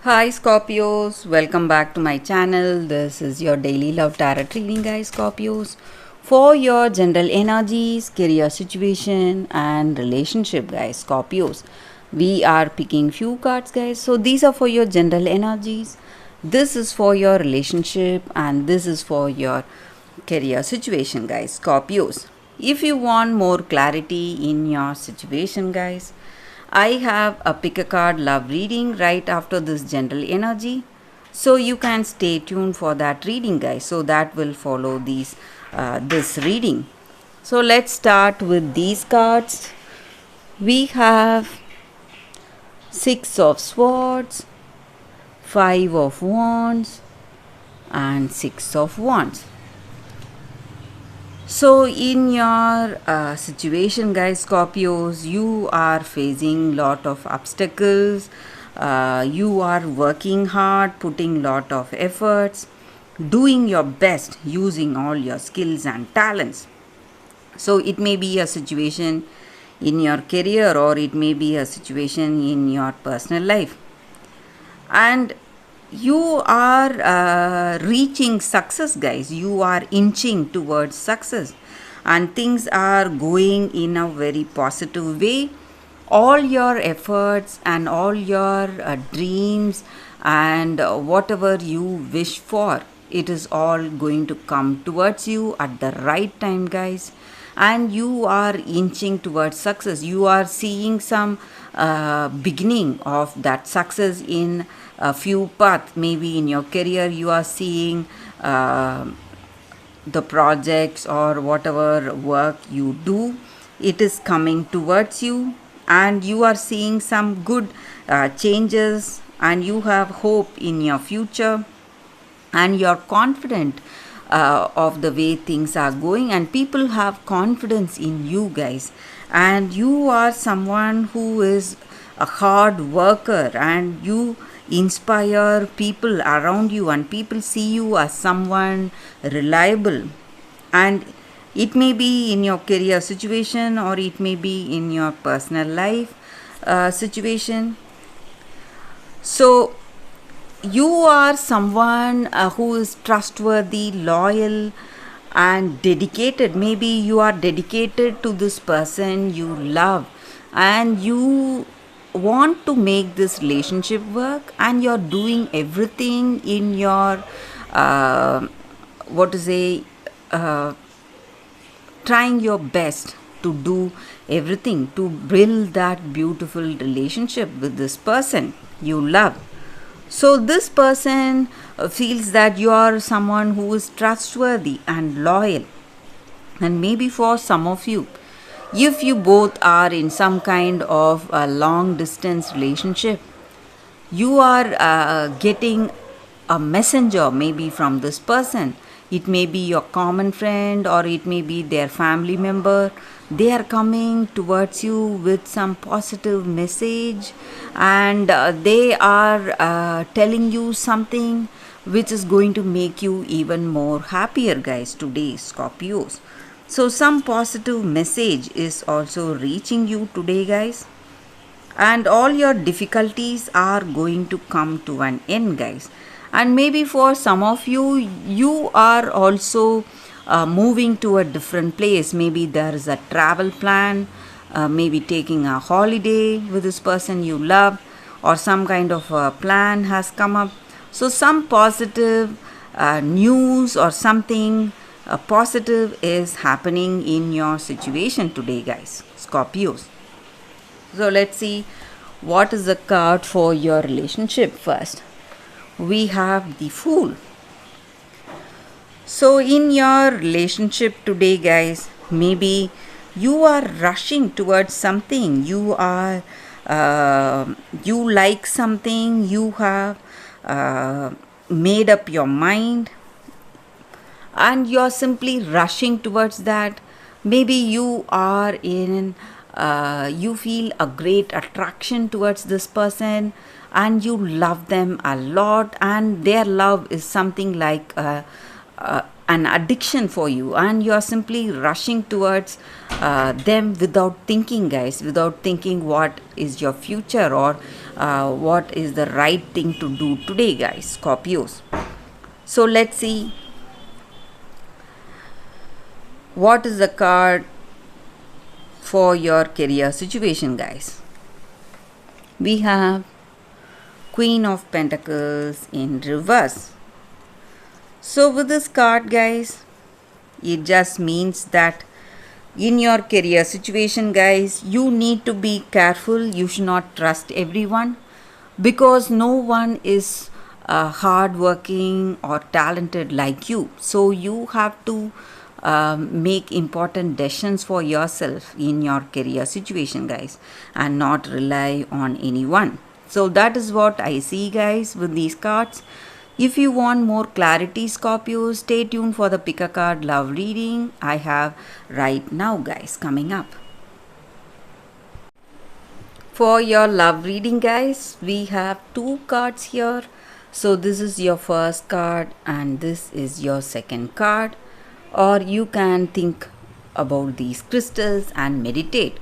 Hi Scorpios, welcome back to my channel. This is your daily love tarot reading, guys. Scorpios, for your general energies, career situation, and relationship, guys. Scorpios, we are picking few cards, guys. So these are for your general energies. This is for your relationship, and this is for your career situation, guys. Scorpios, if you want more clarity in your situation, guys, I have a pick a card love reading right after this general energy. So you can stay tuned for that reading, guys. So that will follow this reading. So let's start with these cards. We have Six of Swords, Five of Wands, and Six of Wands. So in your situation, guys, Scorpios, you are facing lot of obstacles. You are working hard, putting lot of efforts, doing your best, using all your skills and talents. So it may be a situation in your career, or it may be a situation in your personal life, and you are reaching success, guys. You are inching towards success, and things are going in a very positive way. All your efforts and all your dreams and whatever you wish for, it is all going to come towards you at the right time, guys. And you are inching towards success. You are seeing some beginning of that success in a few paths. Maybe in your career you are seeing the projects or whatever work you do, it is coming towards you, and you are seeing some good changes, and you have hope in your future, and you're confident of the way things are going, and people have confidence in you, guys. And you are someone who is a hard worker, and you inspire people around you, and people see you as someone reliable. And it may be in your career situation, or it may be in your personal life situation. So you are someone who is trustworthy, loyal, and dedicated. Maybe you are dedicated to this person you love, and you want to make this relationship work, and you're doing everything in your what to say trying your best to do everything to build that beautiful relationship with this person you love. So this person feels that you are someone who is trustworthy and loyal. And maybe for some of you, if you both are in some kind of a long distance relationship, you are getting a messenger maybe from this person. It may be your common friend, or it may be their family member. They are coming towards you with some positive message, and they are telling you something which is going to make you even more happier, guys, today, Scorpios. So some positive message is also reaching you today, guys, and all your difficulties are going to come to an end, guys. And maybe for some of you, you are also moving to a different place. Maybe there is a travel plan, maybe taking a holiday with this person you love, or some kind of a plan has come up. So some positive news or something positive is happening in your situation today, guys, Scorpios. So let's see what is the card for your relationship first. We have the Fool. So in your relationship today, guys, maybe you are rushing towards something. You are you like something. You have made up your mind, and you're simply rushing towards that. Maybe you are in you feel a great attraction towards this person, and you love them a lot, and their love is something like an addiction for you, and you are simply rushing towards them without thinking, guys, without thinking what is your future, or what is the right thing to do today, guys, Scorpios. So let's see what is the card for your career situation, guys. We have Queen of Pentacles in reverse. So with this card, guys, it just means that in your career situation, guys, you need to be careful. You should not trust everyone, because no one is hardworking or talented like you. So you have to make important decisions for yourself in your career situation, guys, and not rely on anyone. So that is what I see, guys, with these cards. If you want more clarity, Scorpio, stay tuned for the pick a card love reading I have right now, guys, coming up. For your love reading, guys, we have two cards here. So this is your first card and this is your second card. Or you can think about these crystals and meditate.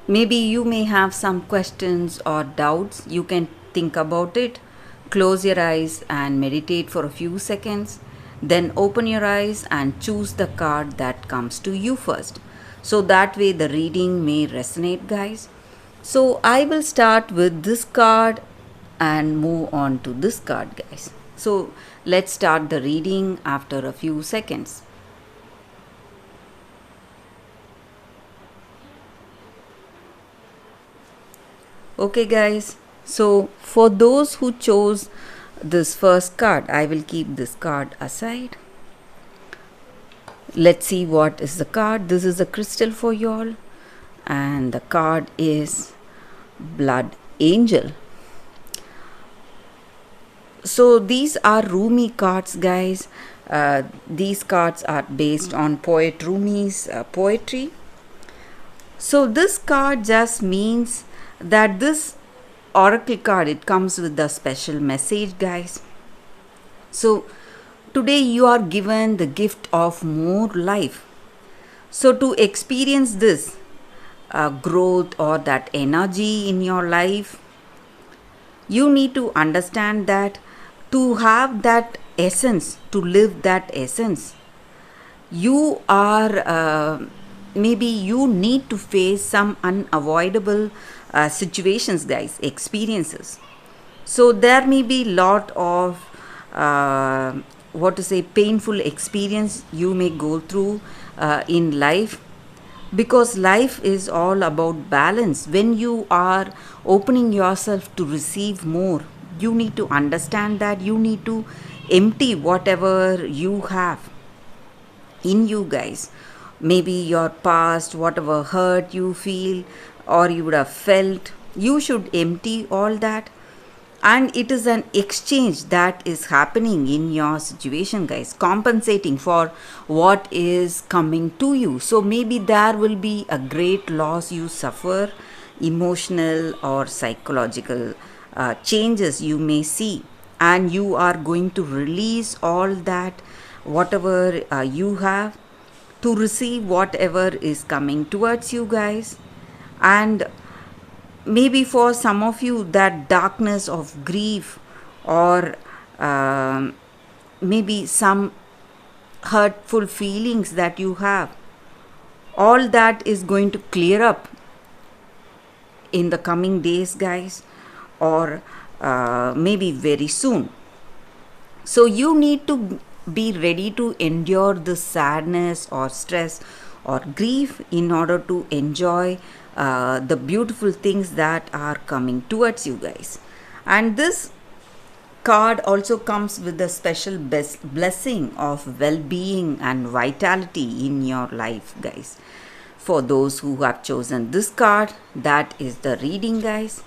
Maybe you may have some questions or doubts. You can think about it. Close your eyes and meditate for a few seconds. Then open your eyes and choose the card that comes to you first. So that way the reading may resonate, guys. So I will start with this card and move on to this card, guys. So let's start the reading after a few seconds. Okay, guys. So for those who chose this first card, I will keep this card aside. Let's see what is the card. This is a crystal for y'all, and the card is Blood Angel. So these are Rumi cards, guys. These cards are based on poet Rumi's poetry. So this card just means that this oracle card, it comes with a special message, guys. So today you are given the gift of more life. So to experience this growth or that energy in your life, you need to understand that to have that essence, to live that essence, you are maybe you need to face some unavoidable situations, guys, experiences. So there may be lot of painful experience you may go through in life, because life is all about balance. When you are opening yourself to receive more, you need to understand that you need to empty whatever you have in you, guys. Maybe your past, whatever hurt you feel or you would have felt, you should empty all that. And it is an exchange that is happening in your situation, guys, compensating for what is coming to you. So maybe there will be a great loss you suffer, emotional or psychological changes you may see, and you are going to release all that, whatever you have, to receive whatever is coming towards you, guys. And maybe for some of you, that darkness of grief or maybe some hurtful feelings that you have, all that is going to clear up in the coming days, guys, or maybe very soon. So you need to be ready to endure the sadness or stress or grief in order to enjoy the beautiful things that are coming towards you, guys. And this card also comes with a special blessing of well-being and vitality in your life, guys. For those who have chosen this card, that is the reading, guys.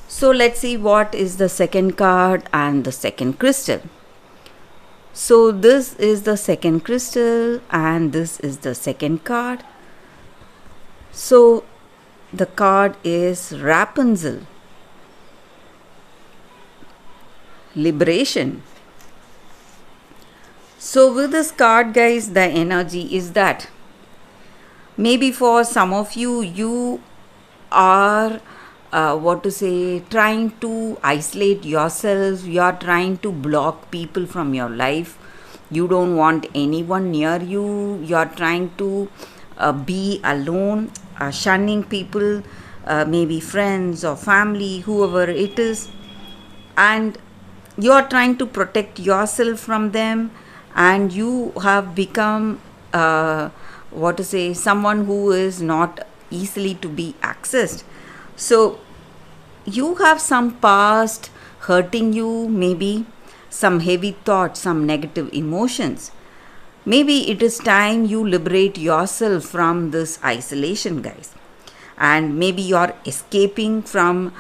So let's see what is the second card and the second crystal. So this is the second crystal and this is the second card. So the card is Rapunzel, liberation. So with this card, guys, the energy is that maybe for some of you, you are what to say, trying to isolate yourself. You are trying to block people from your life. You don't want anyone near you. You are trying to be alone, shunning people, maybe friends or family, whoever it is, and you are trying to protect yourself from them, and you have become what to say, someone who is not easily to be accessed. So you have some past hurting you, maybe some heavy thoughts, some negative emotions. Maybe it is time you liberate yourself from this isolation, guys. And maybe you're escaping from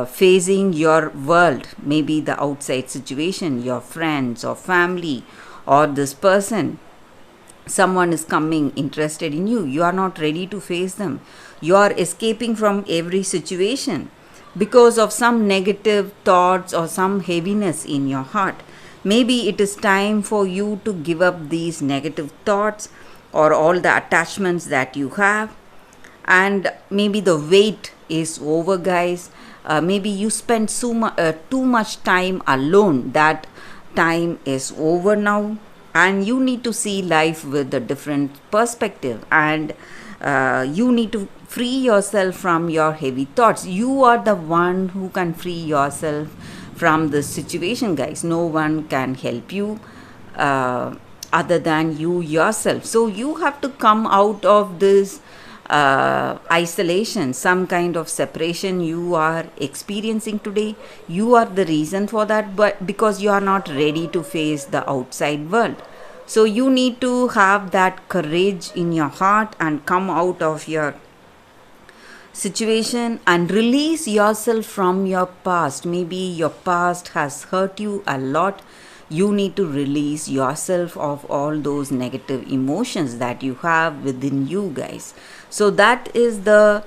facing your world, maybe the outside situation, your friends or family, or this person. Someone is coming interested in you. You are not ready to face them. You are escaping from every situation because of some negative thoughts or some heaviness in your heart. Maybe it is time for you to give up these negative thoughts or all the attachments that you have. And maybe the wait is over, guys. Maybe you spend too much time alone. That time is over now, and you need to see life with a different perspective, and you need to free yourself from your heavy thoughts. You are the one who can free yourself from this situation, guys. No one can help you other than you yourself. So you have to come out of this isolation, some kind of separation you are experiencing today. You are the reason for that, but because you are not ready to face the outside world. So you need to have that courage in your heart and come out of your situation and release yourself from your past. Maybe your past has hurt you a lot. You need to release yourself of all those negative emotions that you have within you, guys. So that is the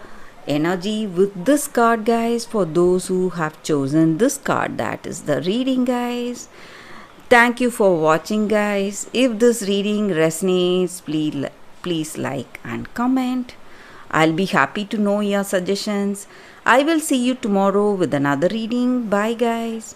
energy with this card, guys. For those who have chosen this card, that is the reading, guys. Thank you for watching, guys. If this reading resonates, please like and comment. I'll be happy to know your suggestions. I will see you tomorrow with another reading. Bye, guys.